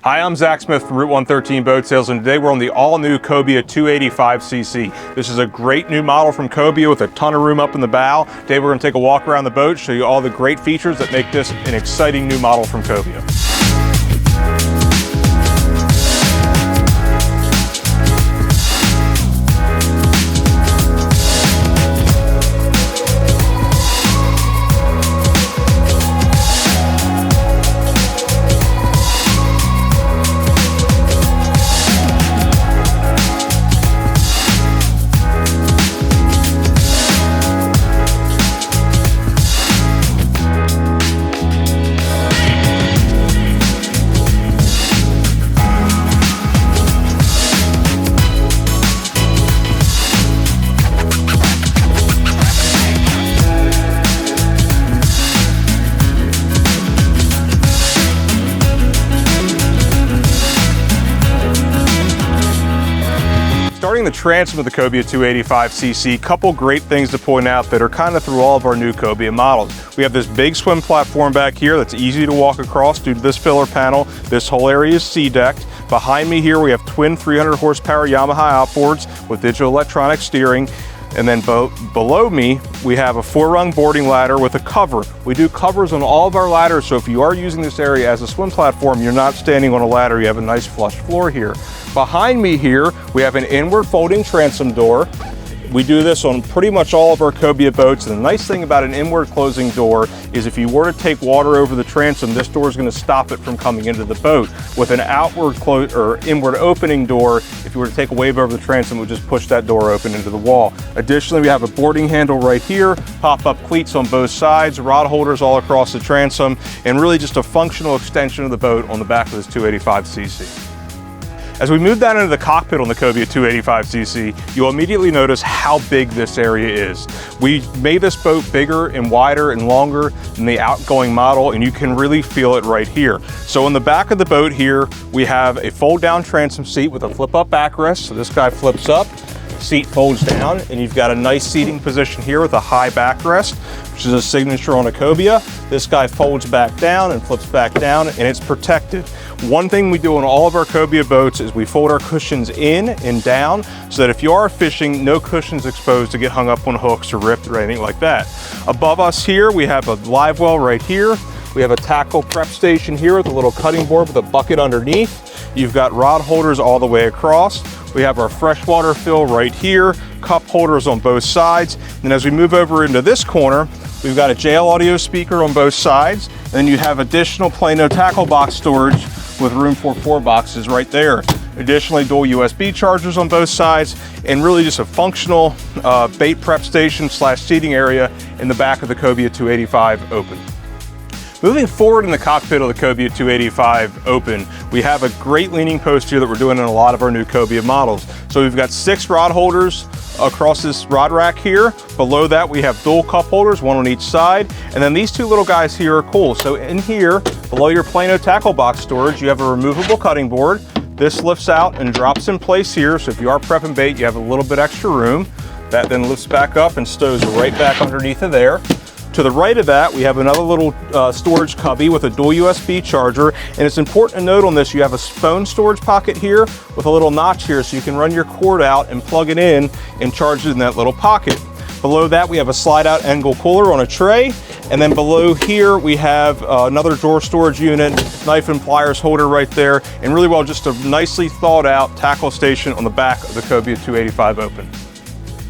Hi, I'm Zach Smith from Route 113 Boat Sales, and today we're on the all-new Cobia 285cc. This is a great new model from Cobia with a ton of room up in the bow. Today we're going to take a walk around the boat, show you all the great features that make this an exciting new model from Cobia. Starting the transom of the Cobia 285cc, couple great things to point out that are kind of through all of our new Cobia models. We have this big swim platform back here that's easy to walk across due to this filler panel. This whole area is sea-decked. Behind me here we have twin 300 horsepower Yamaha outboards with digital electronic steering. And then below me, we have a 4-rung boarding ladder with a cover. We do covers on all of our ladders, so if you are using this area as a swim platform, you're not standing on a ladder, you have a nice flush floor here. Behind me here, we have an inward folding transom door. We do this on pretty much all of our Cobia boats, and the nice thing about an inward closing door is if you were to take water over the transom, this door is going to stop it from coming into the boat. With an outward close or inward opening door, if you were to take a wave over the transom, it would just push that door open into the wall. Additionally, we have a boarding handle right here, pop-up cleats on both sides, rod holders all across the transom, and really just a functional extension of the boat on the back of this 285cc. As we move down into the cockpit on the Cobia 285cc, you'll immediately notice how big this area is. We made this boat bigger and wider and longer than the outgoing model, and you can really feel it right here. So in the back of the boat here, we have a fold-down transom seat with a flip-up backrest. So this guy flips up, seat folds down, and you've got a nice seating position here with a high backrest, which is a signature on a Cobia. This guy folds back down and flips back down, and it's protected. One thing we do on all of our Cobia boats is we fold our cushions in and down so that if you are fishing, no cushions exposed to get hung up on hooks or ripped or anything like that. Above us here, we have a live well right here. We have a tackle prep station here with a little cutting board with a bucket underneath. You've got rod holders all the way across. We have our freshwater fill right here, cup holders on both sides. And as we move over into this corner, we've got a JL audio speaker on both sides. And then you have additional Plano tackle box storage with room for 4 boxes right there. Additionally, dual USB chargers on both sides, and really just a functional bait prep station / seating area in the back of the Cobia 285 Open. Moving forward in the cockpit of the Cobia 285 Open, we have a great leaning post here that we're doing in a lot of our new Cobia models. So we've got 6 rod holders across this rod rack here. Below that we have dual cup holders, 1 on each side. And then these 2 little guys here are cool. So in here, below your Plano tackle box storage, you have a removable cutting board. This lifts out and drops in place here. So if you are prepping bait, you have a little bit extra room. That then lifts back up and stows right back underneath of there. To the right of that, we have another little storage cubby with a dual USB charger. And it's important to note on this, you have a phone storage pocket here with a little notch here so you can run your cord out and plug it in and charge it in that little pocket. Below that, we have a slide-out angle cooler on a tray. And then below here, we have another drawer storage unit, knife and pliers holder right there, and really well, just a nicely thought out tackle station on the back of the Cobia 285 Open.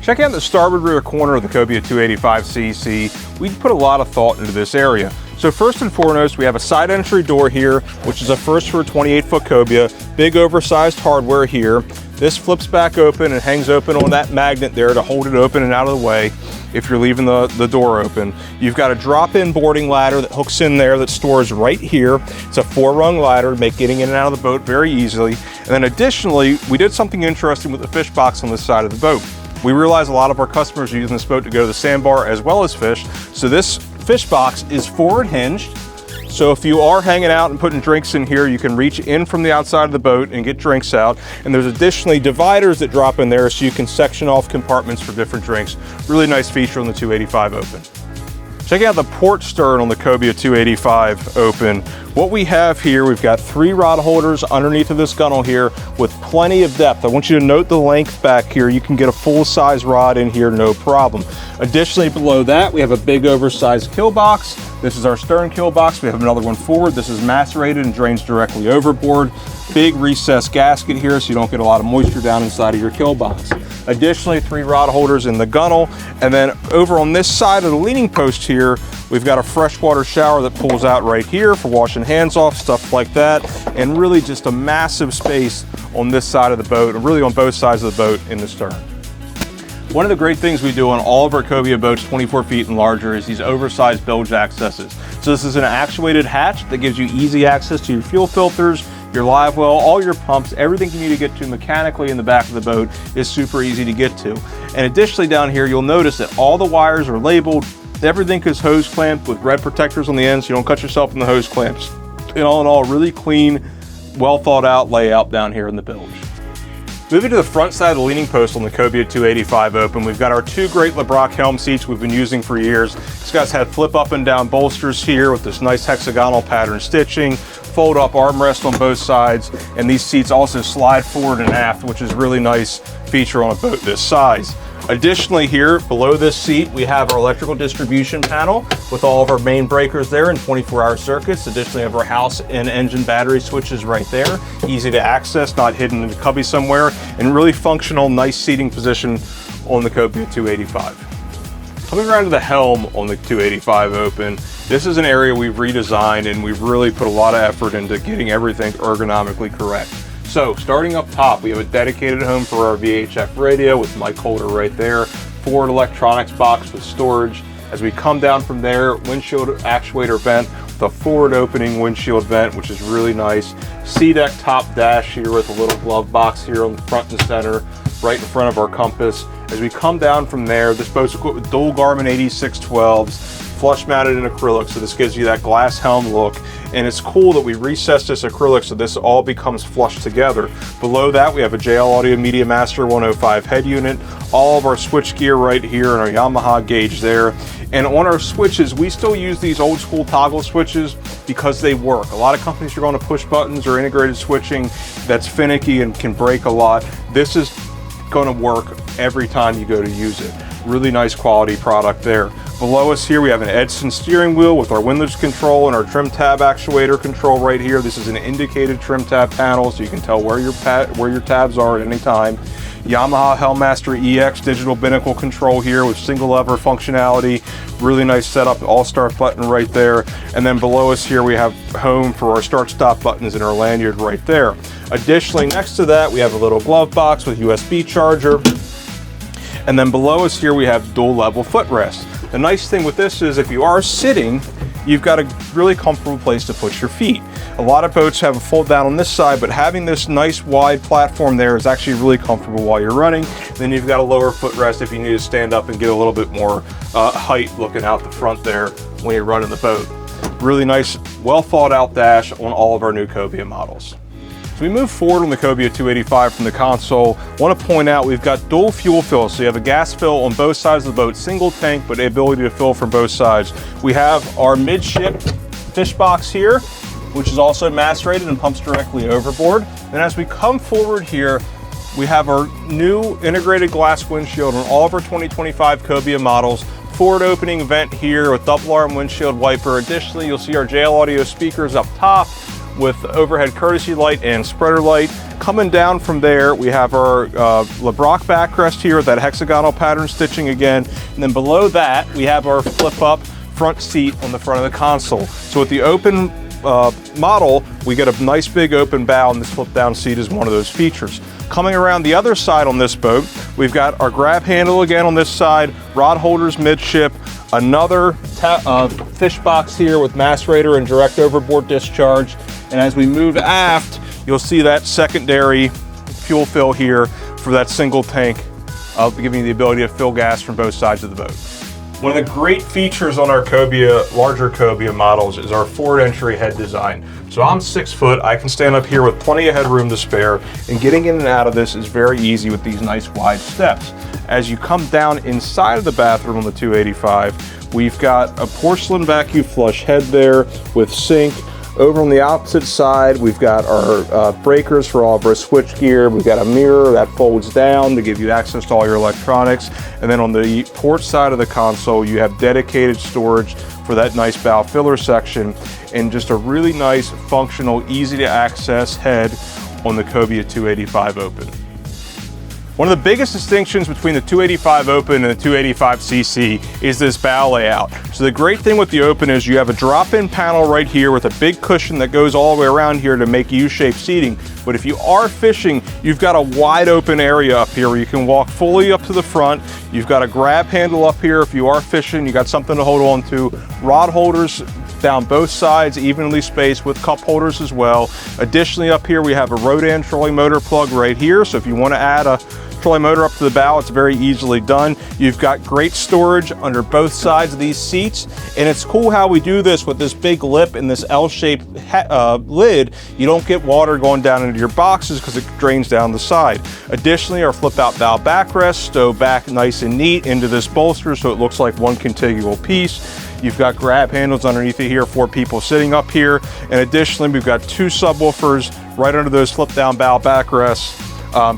Check out the starboard rear corner of the Cobia 285cc. We put a lot of thought into this area. So first and foremost, we have a side entry door here, which is a first for a 28-foot Cobia. Big oversized hardware here. This flips back open and hangs open on that magnet there to hold it open and out of the way if you're leaving the door open. You've got a drop-in boarding ladder that hooks in there that stores right here. It's a 4-rung ladder to make getting in and out of the boat very easily. And then additionally, we did something interesting with the fish box on this side of the boat. We realize a lot of our customers are using this boat to go to the sandbar as well as fish. So this fish box is forward hinged. So if you are hanging out and putting drinks in here, you can reach in from the outside of the boat and get drinks out. And there's additionally dividers that drop in there so you can section off compartments for different drinks. Really nice feature on the 285 Open. Check out the port stern on the Cobia 285 Open. What we have here, we've got 3 rod holders underneath of this gunnel here with plenty of depth. I want you to note the length back here. You can get a full-size rod in here, no problem. Additionally, below that, we have a big oversized kill box. This is our stern kill box. We have another one forward. This is macerated and drains directly overboard. Big recessed gasket here so you don't get a lot of moisture down inside of your kill box. Additionally, 3 rod holders in the gunnel. And then over on this side of the leaning post here, we've got a freshwater shower that pulls out right here for washing hands off, stuff like that. And really just a massive space on this side of the boat, and really on both sides of the boat in the stern. One of the great things we do on all of our Cobia boats 24 feet and larger is these oversized bilge accesses. So this is an actuated hatch that gives you easy access to your fuel filters, your live well, all your pumps, everything you need to get to mechanically in the back of the boat is super easy to get to. And additionally down here, you'll notice that all the wires are labeled. Everything is hose clamped with red protectors on the ends so you don't cut yourself in the hose clamps. And all in all, really clean, well thought out layout down here in the bilge. Moving to the front side of the leaning post on the Cobia 285 Open, we've got our 2 great LeBrock Helm seats we've been using for years. These guys had flip up and down bolsters here with this nice hexagonal pattern stitching, fold up armrest on both sides, and these seats also slide forward and aft, which is a really nice feature on a boat this size. Additionally here, below this seat, we have our electrical distribution panel with all of our main breakers there and 24-hour circuits. Additionally, we have our house and engine battery switches right there. Easy to access, not hidden in a cubby somewhere, and really functional, nice seating position on the Cobia 285. Coming around to the helm on the 285 Open, this is an area we've redesigned and we've really put a lot of effort into getting everything ergonomically correct. So starting up top, we have a dedicated home for our VHF radio with mic holder right there, forward electronics box with storage. As we come down from there, windshield actuator vent with a forward opening windshield vent, which is really nice. C-deck top dash here with a little glove box here on the front and center, right in front of our compass. As we come down from there, this boat's equipped with dual Garmin 8612s, flush mounted in acrylic, so this gives you that glass helm look. And it's cool that we recessed this acrylic so this all becomes flush together. Below that, we have a JL Audio Media Master 105 head unit, all of our switch gear right here and our Yamaha gauge there. And on our switches, we still use these old school toggle switches because they work. A lot of companies are going to push buttons or integrated switching that's finicky and can break a lot. This is going to work every time you go to use it. Really nice quality product there. Below us here, we have an Edson steering wheel with our windlass control and our trim tab actuator control right here. This is an indicated trim tab panel, so you can tell where your tabs are at any time. Yamaha Helmmaster EX digital binnacle control here with single lever functionality. Really nice setup, all start button right there. And then below us here, we have home for our start stop buttons and our lanyard right there. Additionally, next to that, we have a little glove box with USB charger. And then below us here, we have dual level footrest. The nice thing with this is if you are sitting, you've got a really comfortable place to put your feet. A lot of boats have a fold down on this side, but having this nice wide platform there is actually really comfortable while you're running. Then you've got a lower footrest if you need to stand up and get a little bit more height looking out the front there when you're running the boat. Really nice, well thought out dash on all of our new Cobia models. As we move forward on the Cobia 285 from the console, I want to point out we've got dual fuel fills. So you have a gas fill on both sides of the boat, single tank, but the ability to fill from both sides. We have our midship fish box here, which is also macerated and pumps directly overboard. And as we come forward here, we have our new integrated glass windshield on all of our 2025 Cobia models. Forward opening vent here with double arm windshield wiper. Additionally, you'll see our JL Audio speakers up top with overhead courtesy light and spreader light. Coming down from there, we have our LeBrock backrest here with that hexagonal pattern stitching again. And then below that, we have our flip up front seat on the front of the console. So with the open model, we get a nice big open bow, and this flip down seat is one of those features. Coming around the other side on this boat, we've got our grab handle again on this side, rod holders midship, another fish box here with macerator and direct overboard discharge. And as we move aft, you'll see that secondary fuel fill here for that single tank, giving you the ability to fill gas from both sides of the boat. One of the great features on our Cobia, larger Cobia models, is our forward entry head design. So I'm 6 foot, I can stand up here with plenty of headroom to spare, and getting in and out of this is very easy with these nice wide steps. As you come down inside of the bathroom on the 285, We've got a porcelain vacuum flush head there with sink. Over on the opposite side, we've got our breakers for all of our switch gear. We've got a mirror that folds down to give you access to all your electronics. And then on the port side of the console, you have dedicated storage for that nice bow filler section, and just a really nice, functional, easy to access head on the Cobia 285 Open. One of the biggest distinctions between the 285 Open and the 285cc is this bow layout. So the great thing with the Open is you have a drop-in panel right here with a big cushion that goes all the way around here to make U-shaped seating. But if you are fishing, you've got a wide open area up here where you can walk fully up to the front. You've got a grab handle up here if you are fishing. You got something to hold on to. Rod holders down both sides, evenly spaced with cup holders as well. Additionally, up here we have a Rodan trolling motor plug right here. So if you want to add a trolling motor up to the bow, it's very easily done. You've got great storage under both sides of these seats, and it's cool how we do this with this big lip and this L-shaped lid. You don't get water going down into your boxes because it drains down the side. Additionally, our flip out bow backrest stow back nice and neat into this bolster so it looks like one contiguous piece. You've got grab handles underneath it here for people sitting up here, and additionally we've got two subwoofers right under those flip down bow backrests,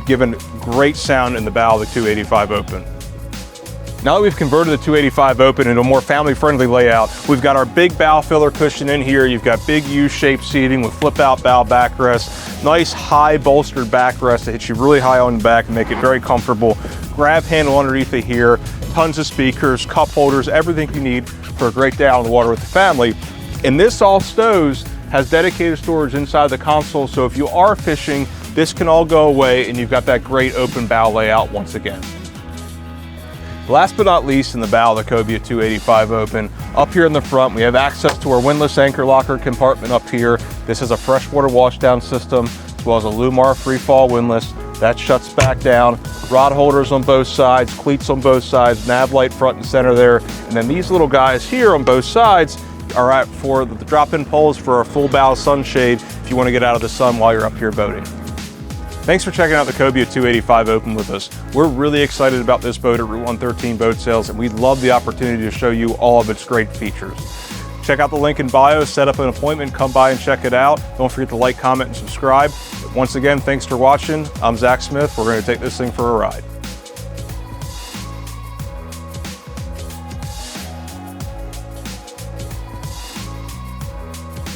giving great sound in the bow of the 285 Open. Now that we've converted the 285 Open into a more family-friendly layout, we've got our big bow filler cushion in here. You've got big U-shaped seating with flip-out bow backrest, nice high bolstered backrest that hits you really high on the back and make it very comfortable. Grab handle underneath it here, tons of speakers, cup holders, everything you need for a great day out on the water with the family. And this all stows has dedicated storage inside the console, so if you are fishing, this can all go away and you've got that great open bow layout once again. Last but not least, in the bow of the Cobia 285 Open, up here in the front, we have access to our windlass anchor locker compartment up here. This is a freshwater washdown system, as well as a Lumar freefall windlass. That shuts back down. Rod holders on both sides, cleats on both sides, nav light front and center there. And then these little guys here on both sides are for the drop-in poles for a full bow sunshade if you want to get out of the sun while you're up here boating. Thanks for checking out the Cobia 285 Open with us. We're really excited about this boat at Route 113 Boat Sales, and we'd love the opportunity to show you all of its great features. Check out the link in bio, set up an appointment, come by and check it out. Don't forget to like, comment, and subscribe. Once again, thanks for watching. I'm Zach Smith. We're going to take this thing for a ride.